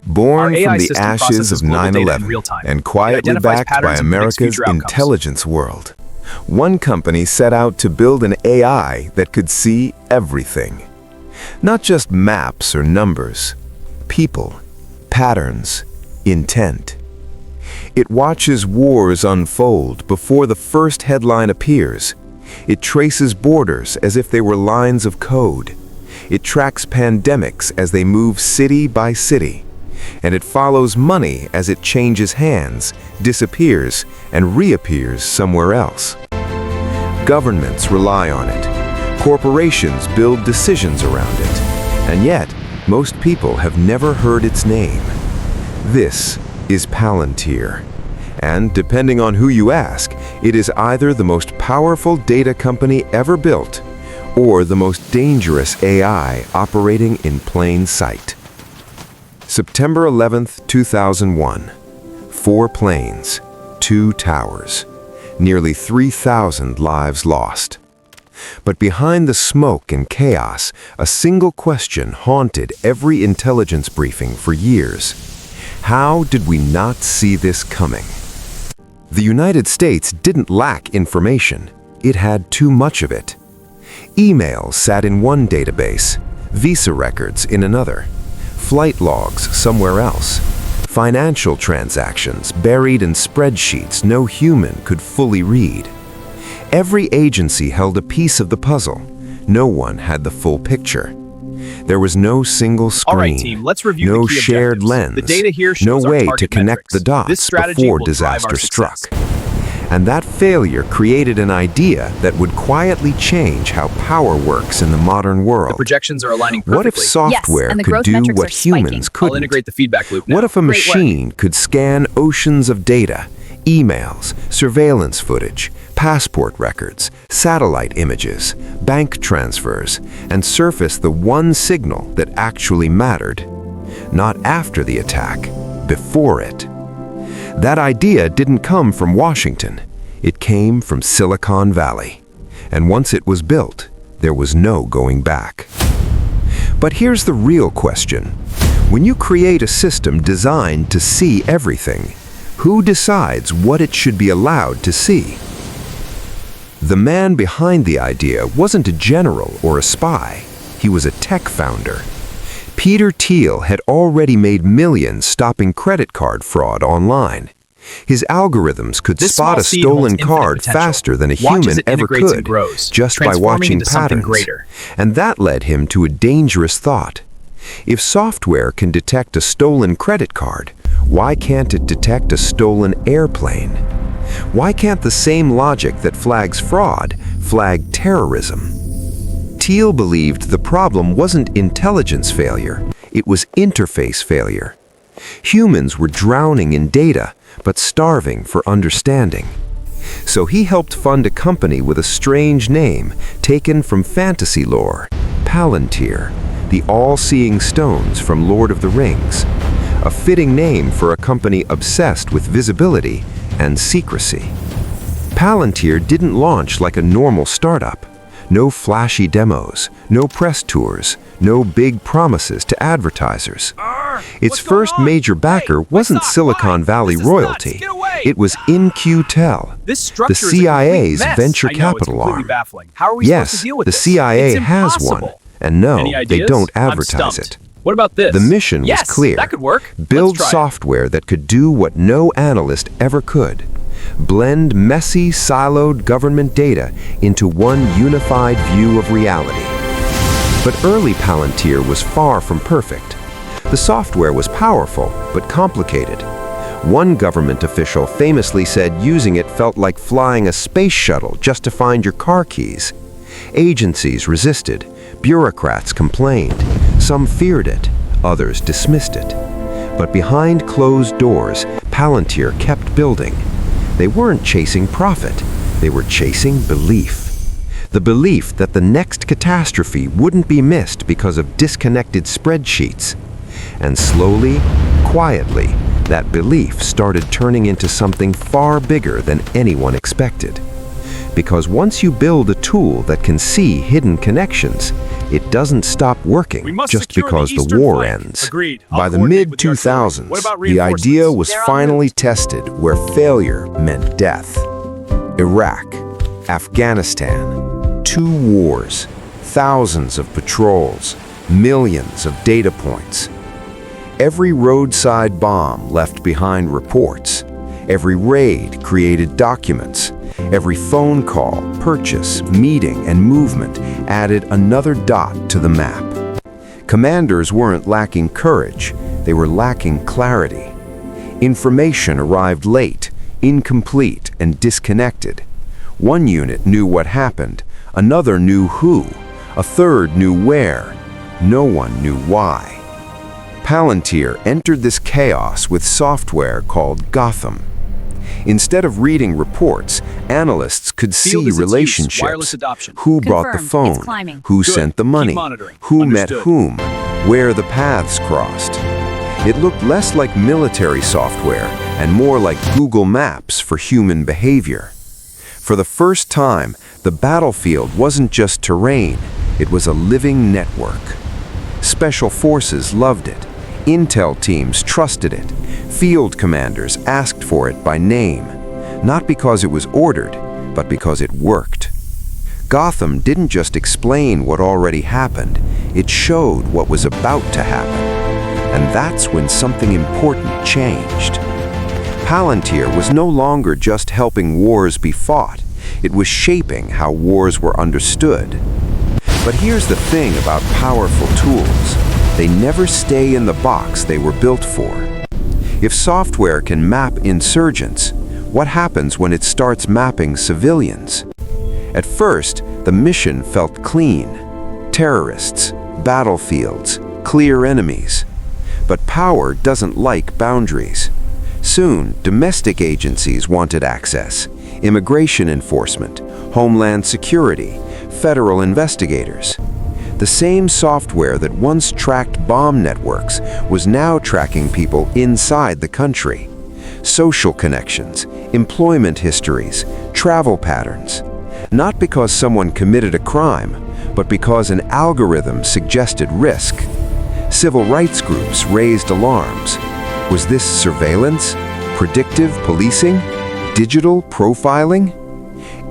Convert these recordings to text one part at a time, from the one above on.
Born from AI the system ashes processes of global data in 9/11 real time. and It quietly identifies backed by patterns and predicts America's future outcomes. intelligence world, one company set out to build an AI that could see everything. Not just maps or numbers, people, patterns, intent. It watches wars unfold before the first headline appears. It traces borders as if they were lines of code. It tracks pandemics as they move city by city. And it follows money as it changes hands, disappears, and reappears somewhere else. Governments rely on it. Corporations build decisions around it. And yet, most people have never heard its name. This is Palantir. And depending on who you ask, it is either the most powerful data company ever built or the most dangerous AI operating in plain sight. September 11th, 2001. 4 planes, 2 towers, nearly 3,000 lives lost. But behind the smoke and chaos, a single question haunted every intelligence briefing for years. How did we not see this coming? The United States didn't lack information. It had too much of it. Emails sat in one database, visa records in another, flight logs somewhere else, financial transactions buried in spreadsheets no human could fully read. Every agency held a piece of the puzzle. No one had the full picture. There was no single screen, All right, team, let's review no the key shared objectives. lens, The data here no shows our way to target connect metrics. the dots This strategy before will drive our disaster struck. success. And that failure created an idea that would quietly change how power works in the modern The world. projections are aligning perfectly. What if software and the could growth do metrics what are spiking. humans I'll couldn't? integrate the feedback loop now. What if a Great work. machine could scan oceans of data, emails, surveillance footage, passport records, satellite images, bank transfers, and surface the one signal that actually mattered? Not after the attack, before it. That idea didn't come from Washington. It came from Silicon Valley. And once it was built, there was no going back. But here's the real question. When you create a system designed to see everything, who decides what it should be allowed to see? The man behind the idea wasn't a general or a spy. He was a tech founder. Peter Thiel had already made millions stopping credit card fraud online. His algorithms could This spot small a seed stolen holds infinite card potential. faster than a Watch as human it ever integrates and could, grows, just by transforming watching into something patterns. greater. And that led him to a dangerous thought. If software can detect a stolen credit card, why can't it detect a stolen airplane? Why can't the same logic that flags fraud flag terrorism? Thiel believed the problem wasn't intelligence failure, it was interface failure. Humans were drowning in data, but starving for understanding. So he helped fund a company with a strange name taken from fantasy lore, Palantir, the all-seeing stones from Lord of the Rings. A fitting name for a company obsessed with visibility and secrecy. Palantir didn't launch like a normal startup. No flashy demos, no press tours, no big promises to advertisers. Its first major backer wasn't Silicon Valley royalty. It was In-Q-Tel, This the structure is a CIA's complete mess. I venture know, it's capital completely arm. baffling. How are we supposed Yes, to deal with the this? CIA It's has one, impossible. and no, Any they ideas? don't I'm advertise stumped. it. What about this? The mission Yes, was clear. that could work. Build Let's try it. software that could do what no analyst ever could. Blend messy, siloed government data into one unified view of reality. But early Palantir was far from perfect. The software was powerful, but complicated. One government official famously said using it felt like flying a space shuttle just to find your car keys. Agencies resisted, bureaucrats complained, some feared it, others dismissed it. But behind closed doors, Palantir kept building. They weren't chasing profit, they were chasing belief. The belief that the next catastrophe wouldn't be missed because of disconnected spreadsheets. And slowly, quietly, that belief started turning into something far bigger than anyone expected. Because once you build a tool that can see hidden connections, It doesn't stop working just because the war ends. By the mid-2000s, the idea was finally tested where failure meant death. Iraq, Afghanistan, 2 wars, thousands of patrols, millions of data points. Every roadside bomb left behind reports. Every raid created documents. Every phone call, purchase, meeting, and movement added another dot to the map. Commanders weren't lacking courage, they were lacking clarity. Information arrived late, incomplete, and disconnected. One unit knew what happened, another knew who, a third knew where. No one knew why. Palantir entered this chaos with software called Gotham. Instead of reading reports, analysts could see relationships. Who brought the phone, who sent the money, who met whom, where the paths crossed. It looked less like military software and more like Google Maps for human behavior. For the first time, the battlefield wasn't just terrain, it was a living network. Special forces loved it. Intel teams trusted it. Field commanders asked for it by name, not because it was ordered, but because it worked. Gotham didn't just explain what already happened, it showed what was about to happen. And that's when something important changed. Palantir was no longer just helping wars be fought, it was shaping how wars were understood. But here's the thing about powerful tools. They never stay in the box they were built for. If software can map insurgents, what happens when it starts mapping civilians? At first, the mission felt clean. Terrorists, battlefields, clear enemies. But power doesn't like boundaries. Soon, domestic agencies wanted access. Immigration enforcement, homeland security, federal investigators. The same software that once tracked bomb networks was now tracking people inside the country. Social connections, employment histories, travel patterns. Not because someone committed a crime, but because an algorithm suggested risk. Civil rights groups raised alarms. Was this surveillance? Predictive policing? Digital profiling?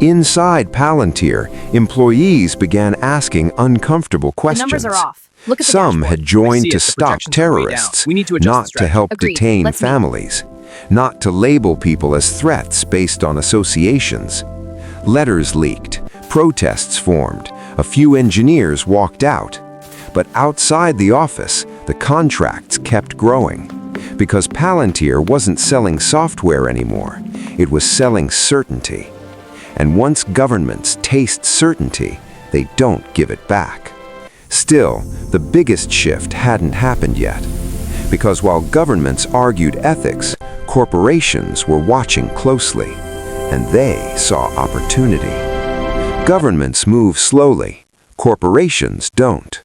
Inside Palantir, employees began asking uncomfortable questions. The numbers are off. Look at the Some dashboard. had joined to if the stop projections are way down. terrorists, We need to adjust not the to strategy. help Agreed. detain Let's meet. families, not to label people as threats based on associations. Letters leaked, protests formed, a few engineers walked out. But outside the office, the contracts kept growing. Because Palantir wasn't selling software anymore, it was selling certainty. And once governments taste certainty, they don't give it back. Still, the biggest shift hadn't happened yet. Because while governments argued ethics, corporations were watching closely, and they saw opportunity. Governments move slowly, corporations don't.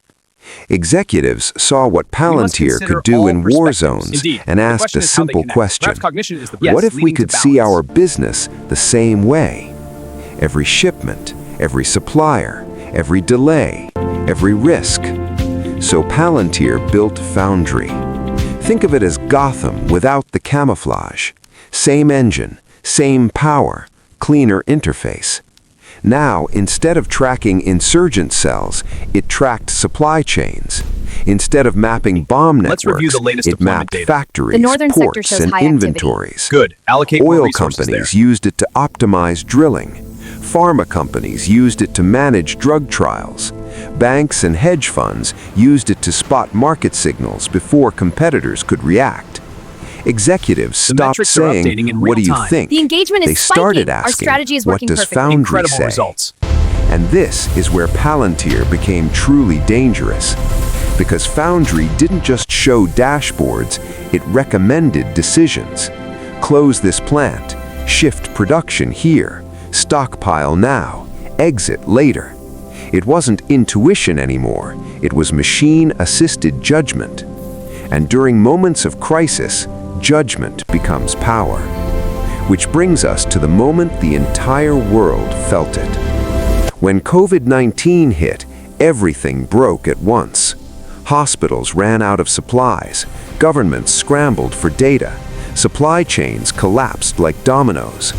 Executives saw what Palantir could do in war zones and asked a simple question. What if we could see our business the same way? Every shipment, every supplier, every delay, every risk. So Palantir built Foundry. Think of it as Gotham without the camouflage. Same engine, same power, cleaner interface. Now, instead of tracking insurgent cells, it tracked supply chains. Instead of mapping bomb Let's networks, review the latest it deployment mapped data. factories, The northern sector ports, shows and high activity. inventories. Good. Allocate more Oil resources companies there. used it to optimize drilling. Pharma companies used it to manage drug trials. Banks and hedge funds used it to spot market signals before competitors could react. Executives The stopped metrics are updating saying, in "What do real you time." think?" The engagement is They spiking. started Our asking, strategy is "What working does perfectly." Foundry Incredible say?" results. And this is where Palantir became truly dangerous. Because Foundry didn't just show dashboards, it recommended decisions. Close this plant, shift production here, stockpile now, exit later. It wasn't intuition anymore, it was machine-assisted judgment. And during moments of crisis, judgment becomes power. Which brings us to the moment the entire world felt it. When COVID-19 hit, Everything broke at once. Hospitals ran out of supplies. Governments scrambled for data. Supply chains collapsed like dominoes.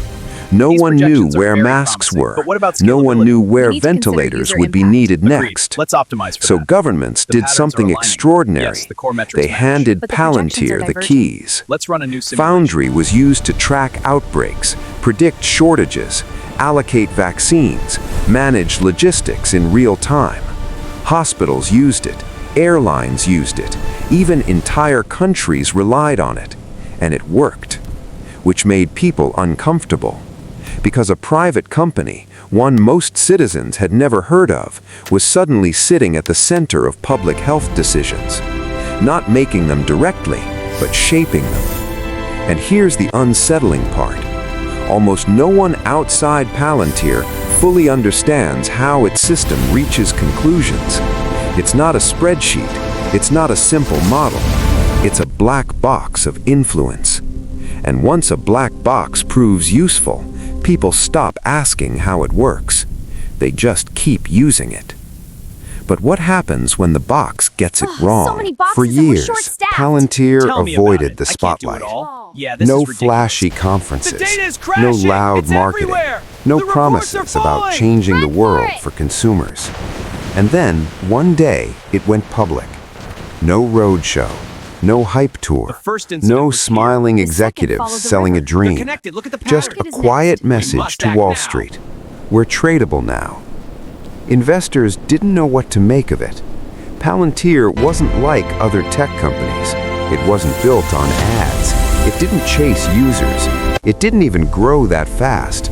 No These one knew projections are where very masks promising, were. but what about No one scalability? knew where We need to consider ventilators user would be impact. needed Agreed. next. Let's optimize for So that. governments The did patterns are something aligning. extraordinary. Yes, the core metrics They match. handed But the projections are Palantir the diverging. keys. Let's run a new simulation. Foundry was used to track outbreaks, predict shortages, allocate vaccines, manage logistics in real time. Hospitals used it, airlines used it, even entire countries relied on it. And it worked, which made people uncomfortable. Because a private company, one most citizens had never heard of, was suddenly sitting at the center of public health decisions. Not making them directly, but shaping them. And here's the unsettling part. Almost no one outside Palantir fully understands how its system reaches conclusions. It's not a spreadsheet. It's not a simple model. It's a black box of influence. And once a black box proves useful, people stop asking how it works. They just keep using it. But what happens when the box gets it so wrong? many boxes For and we're years, short-staffed. Palantir Tell me about avoided it. the I can't do it spotlight. all. Yeah, this No is ridiculous. flashy conferences, The data is no crashing. loud It's marketing, everywhere. no The reports promises are about falling. changing the Run for world it. for consumers. And then, one day, it went public. No roadshow, no hype tour, The first incident no was here. smiling The second executives followed the selling a river. They're dream. connected. Look at the Just pattern. a is quiet next. message must to act Wall now. Street. We're tradable now. Investors didn't know what to make of it. Palantir wasn't like other tech companies. It wasn't built on ads. It didn't chase users. It didn't even grow that fast.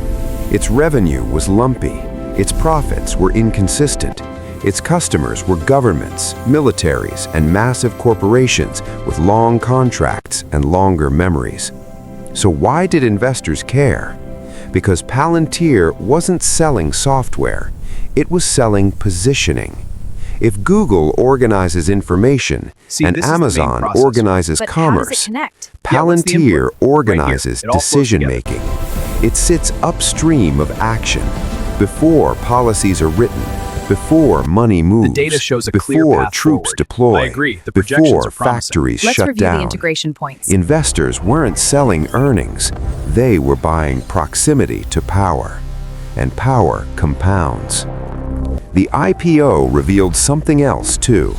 Its revenue was lumpy. Its profits were inconsistent. Its customers were governments, militaries, and massive corporations with long contracts and longer memories. So why did investors care? Because Palantir wasn't selling software. It was selling positioning. If Google organizes information See, and this is the main Amazon process. organizes But how does commerce, it connect? Yeah, what's the Palantir input? Right here. organizes It all flows decision-making. It sits upstream of action, before policies are written, before money moves, data shows a clear before path troops forward. deploy, I agree. The projections before are promising. factories Let's shut review down. the integration points. Investors weren't selling earnings. They were buying proximity to power. And power compounds. The IPO revealed something else, too.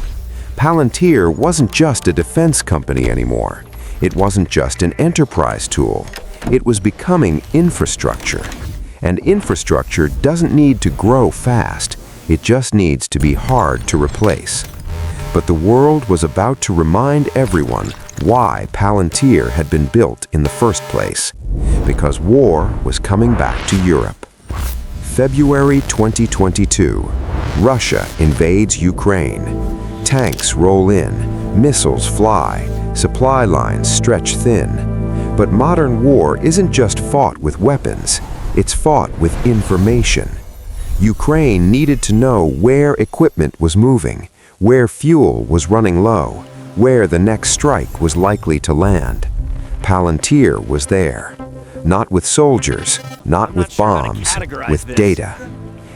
Palantir wasn't just a defense company anymore. It wasn't just an enterprise tool. It was becoming infrastructure. And infrastructure doesn't need to grow fast. It just needs to be hard to replace. But the world was about to remind everyone why Palantir had been built in the first place. Because war was coming back to Europe. February 2022. Russia invades Ukraine. Tanks roll in, missiles fly, supply lines stretch thin. But modern war isn't just fought with weapons, it's fought with information. Ukraine needed to know where equipment was moving, where fuel was running low, where the next strike was likely to land. Palantir was there. Not with soldiers, not with sure how to bombs, categorize with this. data.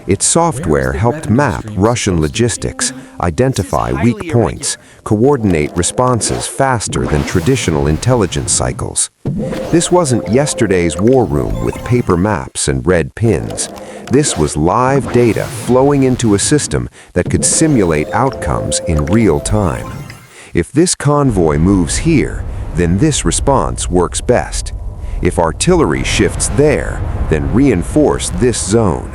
Its software helped map Russian logistics, identify weak points, coordinate responses faster than traditional intelligence cycles. This wasn't yesterday's war room with paper maps and red pins. This was live data flowing into a system that could simulate outcomes in real time. If this convoy moves here, then this response works best. If artillery shifts there, then reinforce this zone.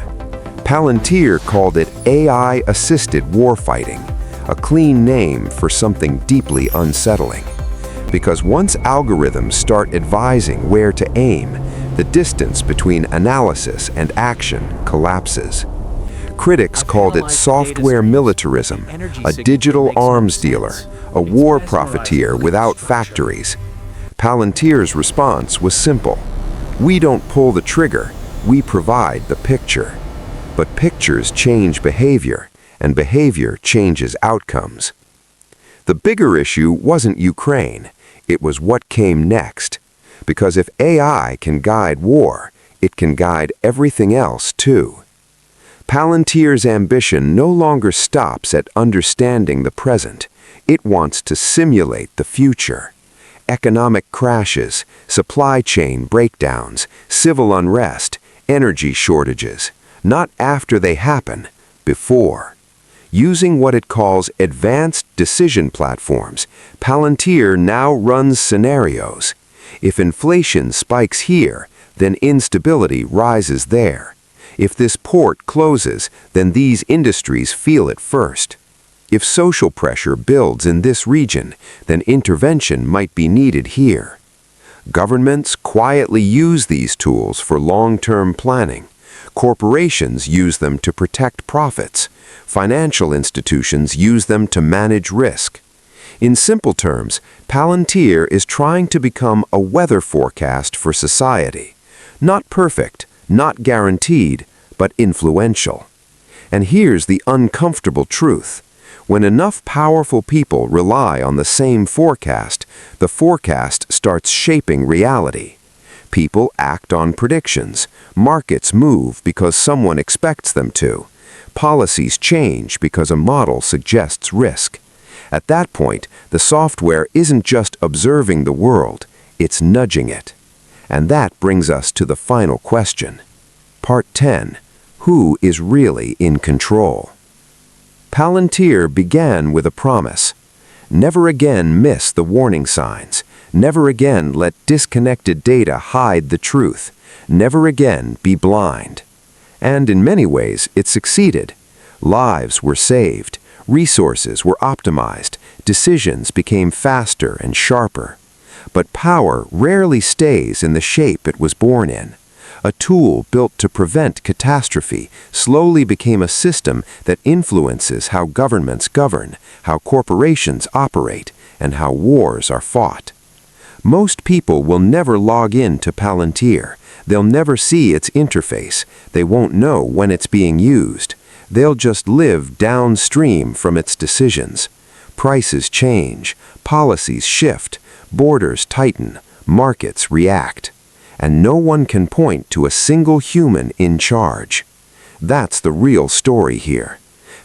Palantir called it AI-assisted warfighting, a clean name for something deeply unsettling. Because once algorithms start advising where to aim, the distance between analysis and action collapses. Critics called it software militarism, a digital arms dealer, a war profiteer without factories. Palantir's response was simple. We don't pull the trigger, we provide the picture. But pictures change behavior, and behavior changes outcomes. The bigger issue wasn't Ukraine, it was what came next. Because if AI can guide war, it can guide everything else too. Palantir's ambition no longer stops at understanding the present. It wants to simulate the future. Economic crashes, supply chain breakdowns, civil unrest, energy shortages, not after they happen, before. Using what it calls advanced decision platforms, Palantir now runs scenarios. If inflation spikes here, then instability rises there. If this port closes, then these industries feel it first. If social pressure builds in this region, then intervention might be needed here. Governments quietly use these tools for long-term planning. Corporations use them to protect profits. Financial institutions use them to manage risk. In simple terms, Palantir is trying to become a weather forecast for society. Not perfect, not guaranteed, but influential. And here's the uncomfortable truth. When enough powerful people rely on the same forecast, the forecast starts shaping reality. People act on predictions. Markets move because someone expects them to. Policies change because a model suggests risk. At that point, the software isn't just observing the world, it's nudging it. And that brings us to the final question. Part 10. Who is really in control? Palantir began with a promise. Never again miss the warning signs. Never again let disconnected data hide the truth. Never again be blind. And in many ways, it succeeded. Lives were saved. Resources were optimized. Decisions became faster and sharper. But power rarely stays in the shape it was born in. A tool built to prevent catastrophe slowly became a system that influences how governments govern, how corporations operate, and how wars are fought. Most people will never log in to Palantir. They'll never see its interface. They won't know when it's being used. They'll just live downstream from its decisions. Prices change, policies shift, borders tighten, markets react. And no one can point to a single human in charge. That's the real story here.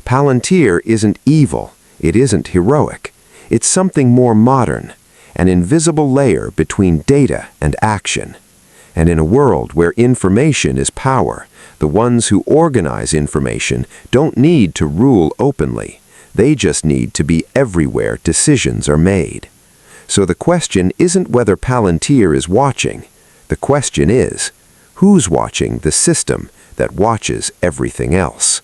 Palantir isn't evil. It isn't heroic. It's something more modern, an invisible layer between data and action. And in a world where information is power, the ones who organize information don't need to rule openly. They just need to be everywhere decisions are made. So the question isn't whether Palantir is watching. The question is, who's watching the system that watches everything else?